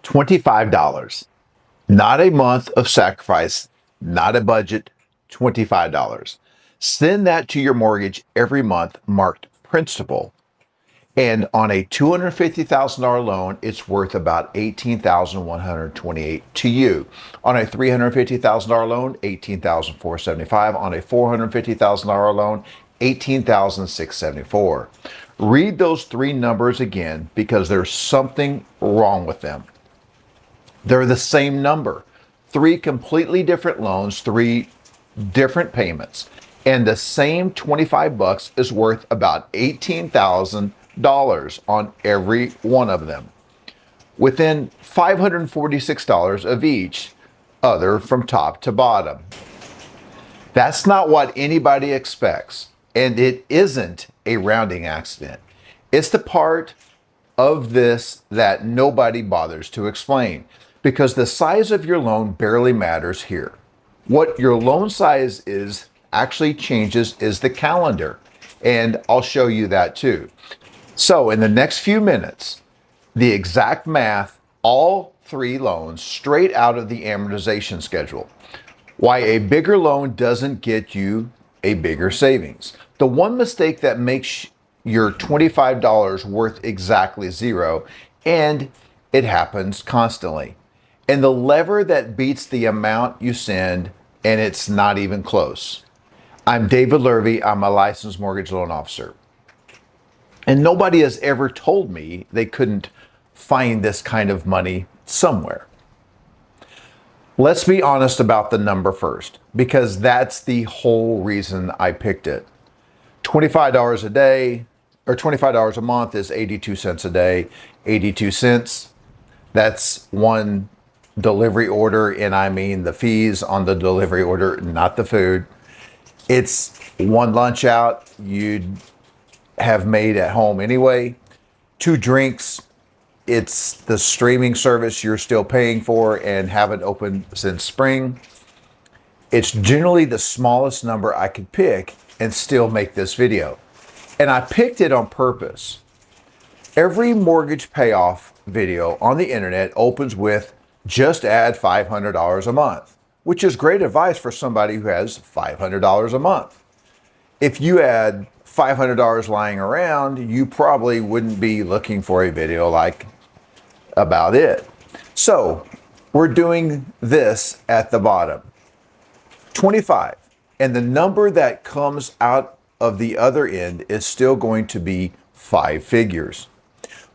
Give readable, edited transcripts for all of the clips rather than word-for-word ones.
$25. Not a month of sacrifice, not a budget, $25. Send that to your mortgage every month marked principal. And on a $250,000 loan, it's worth about $18,128 to you. On a $350,000 loan, $18,475. On a $450,000 loan, $18,674. Read those three numbers again because there's something wrong with them. They're the same number. Three completely different loans, three different payments. And the same $25 is worth about $18,000 on every one of them, within $546 of each other from top to bottom. That's not what anybody expects, and it isn't a rounding accident. It's the part of this that nobody bothers to explain, because the size of your loan barely matters here. What your loan size is actually changes is the calendar, and I'll show you that too. So in the next few minutes, the exact math, all three loans straight out of the amortization schedule. Why a bigger loan doesn't get you a bigger savings. The one mistake that makes your $25 worth exactly zero, and it happens constantly. And the lever that beats the amount you send, and it's not even close. I'm David Lurvy. I'm a licensed mortgage loan officer. And nobody has ever told me they couldn't find this kind of money somewhere. Let's be honest about the number first, because that's the whole reason I picked it. $25 a day, or $25 a month is 82 cents a day. 82 cents, that's one delivery order, and I mean the fees on the delivery order, not the food. It's one lunch out you'd have made at home anyway. Two drinks, it's the streaming service you're still paying for and haven't opened since spring. It's generally the smallest number I could pick and still make this video. And I picked it on purpose. Every mortgage payoff video on the internet opens with just add $500 a month, which is great advice for somebody who has $500 a month. If you had $500 lying around, you probably wouldn't be looking for a video like about it. So we're doing this at the bottom, 25. And the number that comes out of the other end is still going to be 5 figures.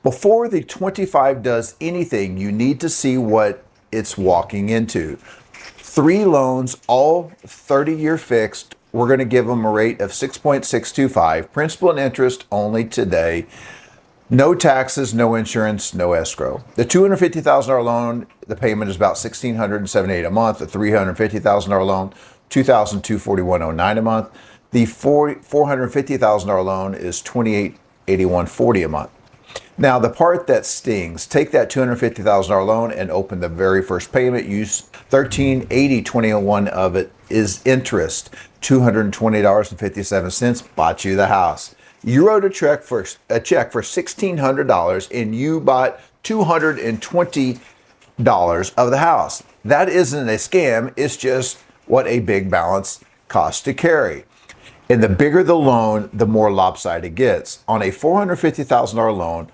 Before the 25 does anything, you need to see what it's walking into. 3 loans, all 30-year fixed. We're going to give them a rate of 6.625, principal and interest only today. No taxes, no insurance, no escrow. The $250,000 loan, the payment is about $1,678 a month. The $350,000 loan, $2,241.09 a month. The $450,000 loan is $2,881.40 a month. Now, the part that stings, take that $250,000 loan and open the very first payment. Use $1,380.21 of it is interest. $220.57 bought you the house. You wrote a check for $1,600 and you bought $220 of the house. That isn't a scam. It's just what a big balance costs to carry. And the bigger the loan, the more lopsided it gets. On a $450,000 loan,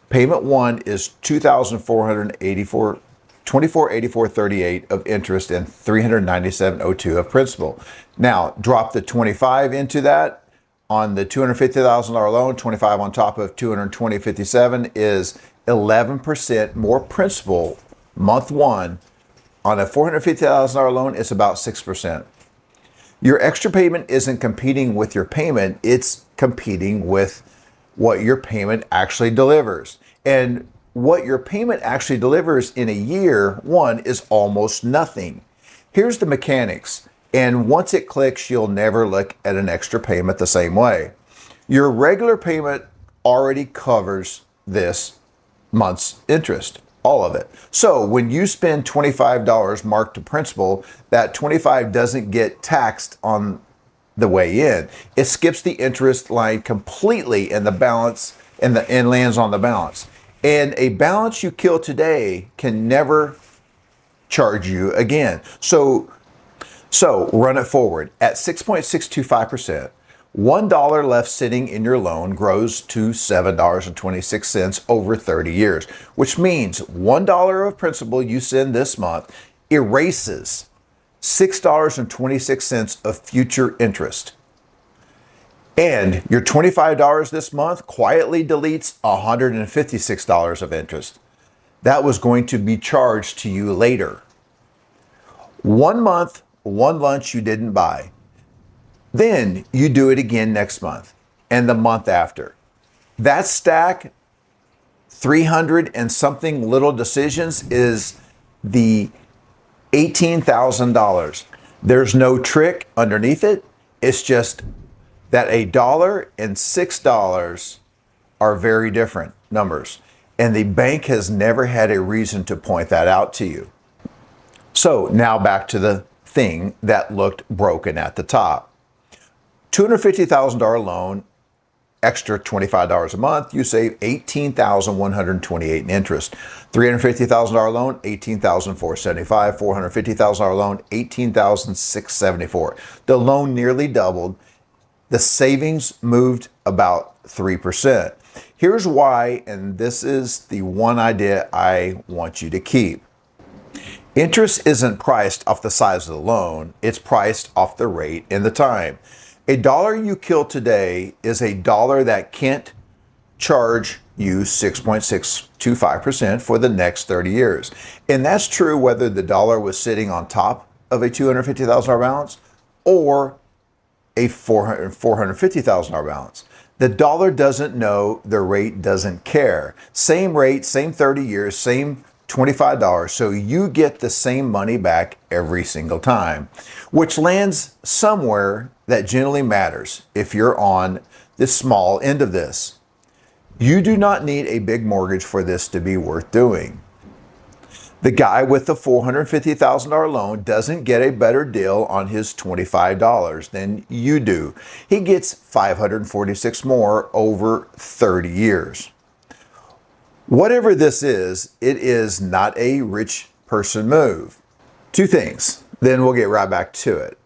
payment 1 is $2,484.38 of interest and $397.02 of principal. Now, drop the 25 into that. On the $250,000 loan, 25 on top of $220.57 is 11% more principal month 1. On a $450,000 loan, it's about 6%. Your extra payment isn't competing with your payment, it's competing with what your payment actually delivers. And what your payment actually delivers in a year 1 is almost nothing. Here's the mechanics, and once it clicks, you'll never look at an extra payment the same way. Your regular payment already covers this month's interest, all of it. So when you spend $25 marked to principal, that $25 doesn't get taxed on the way in. It skips the interest line completely in the balance and lands on the balance. And a balance you kill today can never charge you again. So run it forward. At 6.625%, $1 left sitting in your loan grows to $7.26 over 30 years, which means $1 of principal you send this month erases $6.26 of future interest. And your $25 this month quietly deletes $156 of interest. That was going to be charged to you later. 1 month, one lunch you didn't buy. Then you do it again next month and the month after. That stack, 300 and something little decisions, is the $18,000. There's no trick underneath it. It's just that $1 and $6 are very different numbers. And the bank has never had a reason to point that out to you. So now back to the thing that looked broken at the top. $250,000 loan, extra $25 a month, you save $18,128 in interest. $350,000 loan, $18,475. $450,000 loan, $18,674. The loan nearly doubled. The savings moved about 3%. Here's why, and this is the one idea I want you to keep. Interest isn't priced off the size of the loan, it's priced off the rate and the time. $1 you kill today is $1 that can't charge you 6.625% for the next 30 years. And that's true whether the dollar was sitting on top of a $250,000 balance or a $450,000 balance. The dollar doesn't know, the rate doesn't care. Same rate, same 30 years, same $25, so you get the same money back every single time, which lands somewhere that generally matters if you're on the small end of this. You do not need a big mortgage for this to be worth doing. The guy with the $450,000 loan doesn't get a better deal on his $25 than you do. He gets $546 more over 30 years. Whatever this is, it is not a rich person move. Two things, then we'll get right back to it.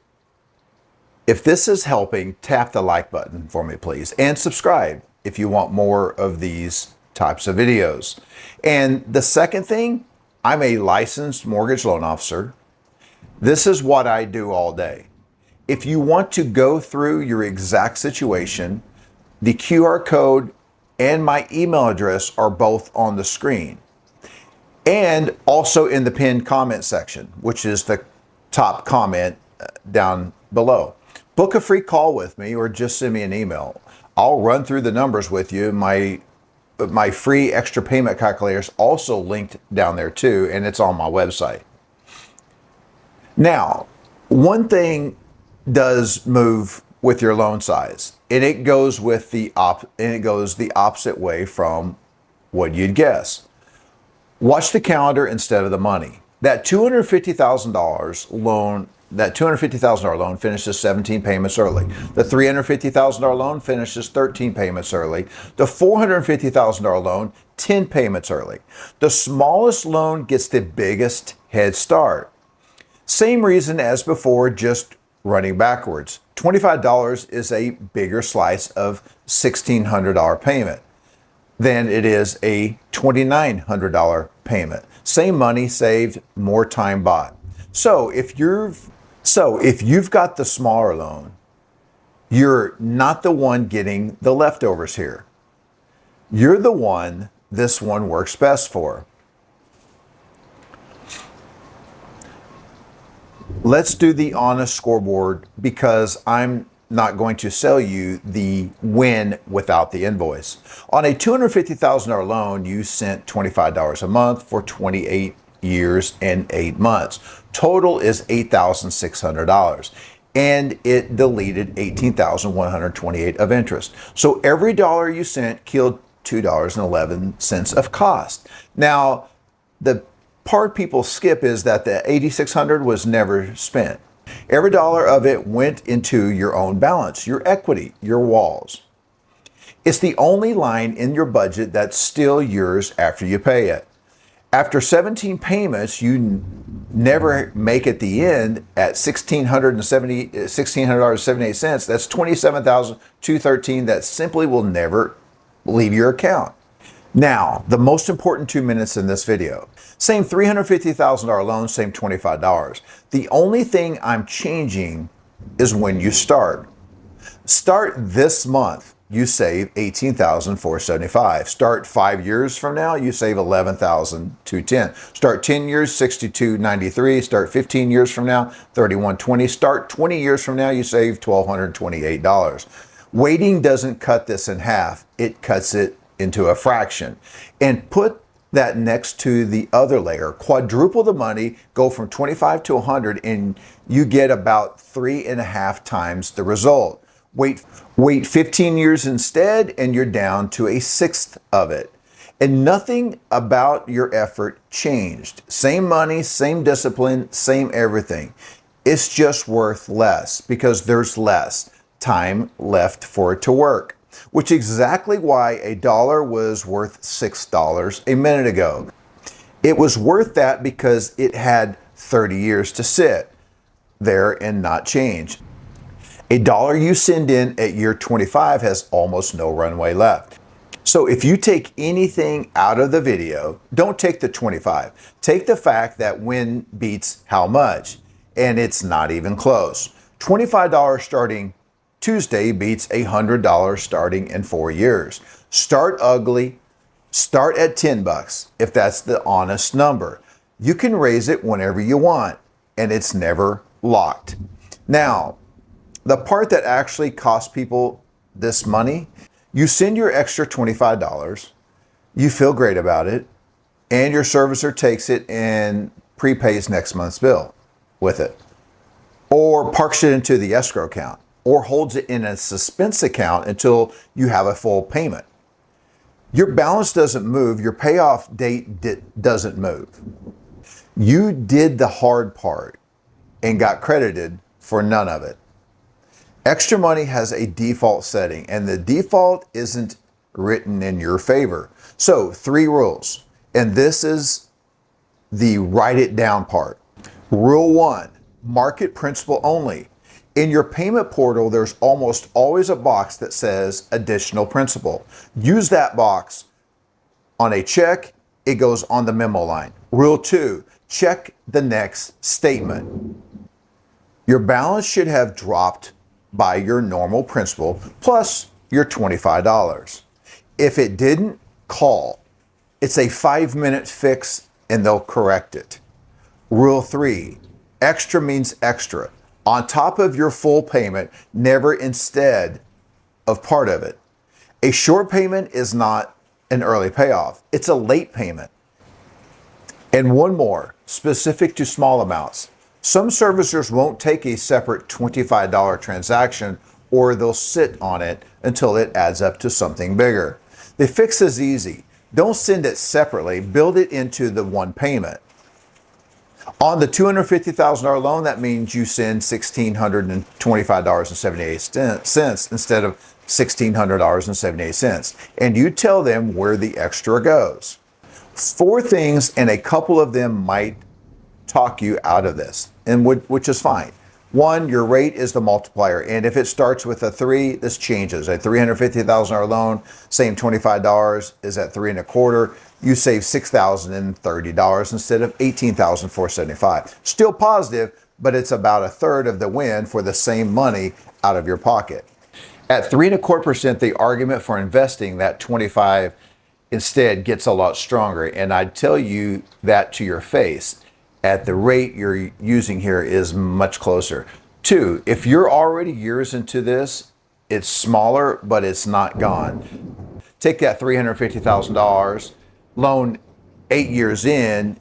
If this is helping, tap the like button for me, please, and subscribe if you want more of these types of videos. And the second thing, I'm a licensed mortgage loan officer. This is what I do all day. If you want to go through your exact situation, the QR code and my email address are both on the screen and also in the pinned comment section, which is the top comment down below. Book a free call with me or just send me an email. I'll run through the numbers with you. My free extra payment calculator is also linked down there too, and it's on my website. Now, one thing does move with your loan size, and it goes the opposite way from what you'd guess. Watch the calendar instead of the money. That $250,000 loan finishes 17 payments early. The $350,000 loan finishes 13 payments early. The $450,000 loan, 10 payments early. The smallest loan gets the biggest head start. Same reason as before, just running backwards. $25 is a bigger slice of $1,600 payment than it is a $2,900 payment. Same money saved, more time bought. So if you've got the smaller loan, you're not the one getting the leftovers here. You're the one this one works best for. Let's do the honest scoreboard because I'm not going to sell you the win without the invoice. On a $250,000 loan, you sent $25 a month for 28 years and 8 months. Total is $8,600. And it deleted $18,128 of interest. So every dollar you sent killed $2.11 of cost. Now, the part people skip is that the $8,600 was never spent. Every dollar of it went into your own balance, your equity, your walls. It's the only line in your budget that's still yours after you pay it. After 17 payments, you never make at the end at $1,600.78. That's $27,213 that simply will never leave your account. Now, the most important 2 minutes in this video. Same $350,000 loan, same $25. The only thing I'm changing is when you start. Start this month, you save $18,475. Start 5 years from now, you save $11,210. Start 10 years, $62.93. Start 15 years from now, $31.20. Start 20 years from now, you save $1,228. Waiting doesn't cut this in half, it cuts it into a fraction. And put that next to the other layer. Quadruple the money, go from 25 to 100, and you get about 3.5 times the result. Wait 15 years instead, and you're down to a sixth of it. And nothing about your effort changed. Same money, same discipline, same everything. It's just worth less because there's less time left for it to work. Which is exactly why a dollar was worth $6 a minute ago. It was worth that because it had 30 years to sit there and not change. A dollar you send in at year 25 has almost no runway left. So if you take anything out of the video, don't take the 25. Take the fact that when beats how much, and it's not even close. $25 starting Tuesday beats $100 starting in 4 years. Start ugly, start at $10 if that's the honest number. You can raise it whenever you want, and it's never locked. Now, the part that actually costs people this money, you send your extra $25, you feel great about it, and your servicer takes it and prepays next month's bill with it, or parks it into the escrow account, or holds it in a suspense account until you have a full payment. Your balance doesn't move, your payoff date doesn't move. You did the hard part and got credited for none of it. Extra money has a default setting, and the default isn't written in your favor. So 3 rules, and this is the write it down part. Rule 1, market principal only. In your payment portal, there's almost always a box that says additional principal. Use that box. On a check, it goes on the memo line. Rule 2, check the next statement. Your balance should have dropped by your normal principal plus your $25. If it didn't, call. It's a 5-minute fix and they'll correct it. Rule 3, extra means extra. On top of your full payment, never instead of part of it. A short payment is not an early payoff. It's a late payment. And one more, specific to small amounts. Some servicers won't take a separate $25 transaction, or they'll sit on it until it adds up to something bigger. The fix is easy. Don't send it separately, build it into the one payment. On the $250,000 loan, that means you send $1,625.78 instead of $1,600.78. And you tell them where the extra goes. 4 things, and a couple of them might talk you out of this, and which is fine. 1, your rate is the multiplier, and if it starts with a 3, this changes. A $350,000 loan, same $25 is at 3.25. You save $6,030 instead of $18,475. Still positive, but it's about a third of the win for the same money out of your pocket. At 3.25%, the argument for investing that 25 instead gets a lot stronger, and I'd tell you that to your face. At the rate you're using here is much closer. 2, if you're already years into this, it's smaller, but it's not gone. Take that $350,000 loan 8 years in,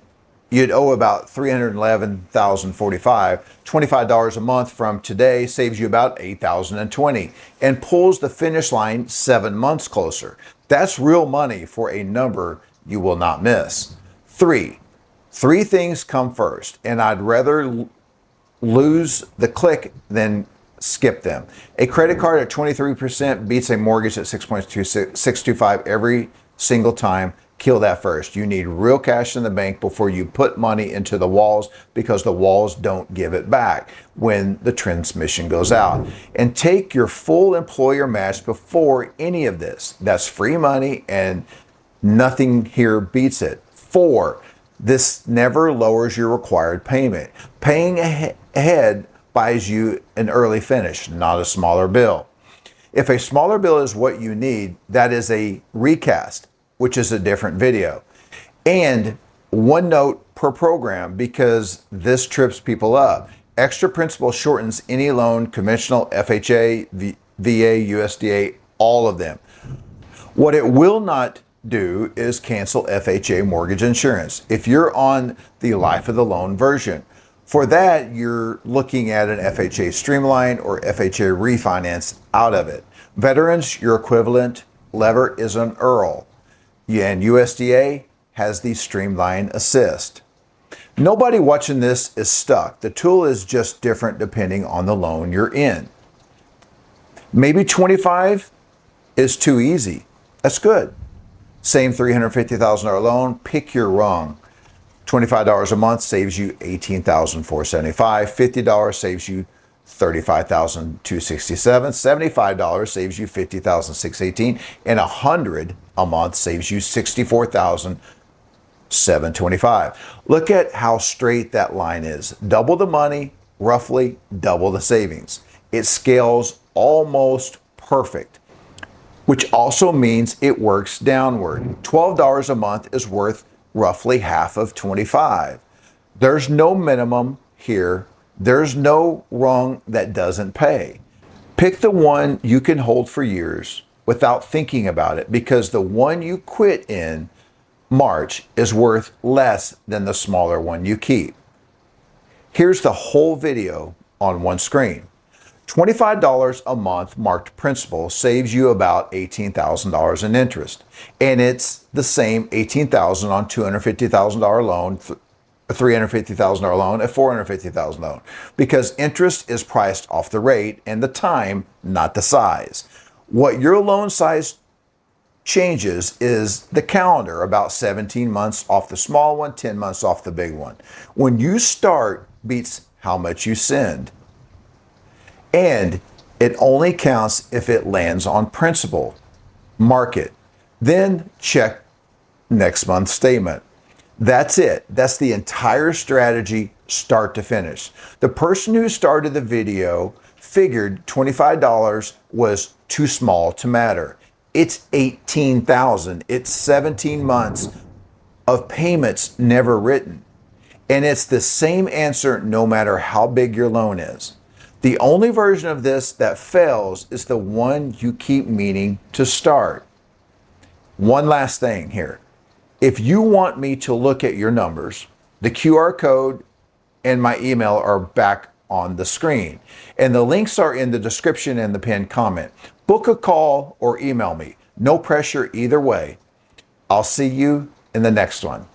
you'd owe about $311,045. $25 a month from today saves you about $8,020 and pulls the finish line 7 months closer. That's real money for a number you will not miss. 3 things come first, and I'd rather lose the click than skip them. A credit card at 23% beats a mortgage at 6.625 every single time. Kill that first. You need real cash in the bank before you put money into the walls, because the walls don't give it back when the transmission goes out. And take your full employer match before any of this. That's free money and nothing here beats it. 4, this never lowers your required payment. Paying ahead buys you an early finish, not a smaller bill. If a smaller bill is what you need, that is a recast, which is a different video. And one note per program, because this trips people up. Extra principal shortens any loan, conventional, FHA, VA, USDA, all of them. What it will not do is cancel FHA mortgage insurance if you're on the life of the loan version. For that, you're looking at an FHA Streamline or FHA Refinance out of it. Veterans, your equivalent lever is an IRRRL. And USDA has the Streamline Assist. Nobody watching this is stuck. The tool is just different depending on the loan you're in. Maybe 25 is too easy. That's good. Same $350,000 loan, pick your rung. $25 a month saves you $18,475. $50 saves you $35,267. $75 saves you $50,618. And $100 a month saves you $64,725. Look at how straight that line is. Double the money, roughly double the savings. It scales almost perfect, which also means it works downward. $12 a month is worth roughly half of $25. There's no minimum here. There's no rung that doesn't pay. Pick the one you can hold for years without thinking about it, because the one you quit in March is worth less than the smaller one you keep. Here's the whole video on one screen. $25 a month marked principal saves you about $18,000 in interest. And it's the same $18,000 on $250,000 loan, a $350,000 loan, a $450,000 loan, because interest is priced off the rate and the time, not the size. What your loan size changes is the calendar, about 17 months off the small one, 10 months off the big one. When you start beats how much you send. And it only counts if it lands on principal. Mark it. Then check next month's statement. That's it. That's the entire strategy, start to finish. The person who started the video figured $25 was too small to matter. It's $18,000. It's 17 months of payments never written. And it's the same answer no matter how big your loan is. The only version of this that fails is the one you keep meaning to start. One last thing here. If you want me to look at your numbers, the QR code and my email are back on the screen. And the links are in the description and the pinned comment. Book a call or email me. No pressure either way. I'll see you in the next one.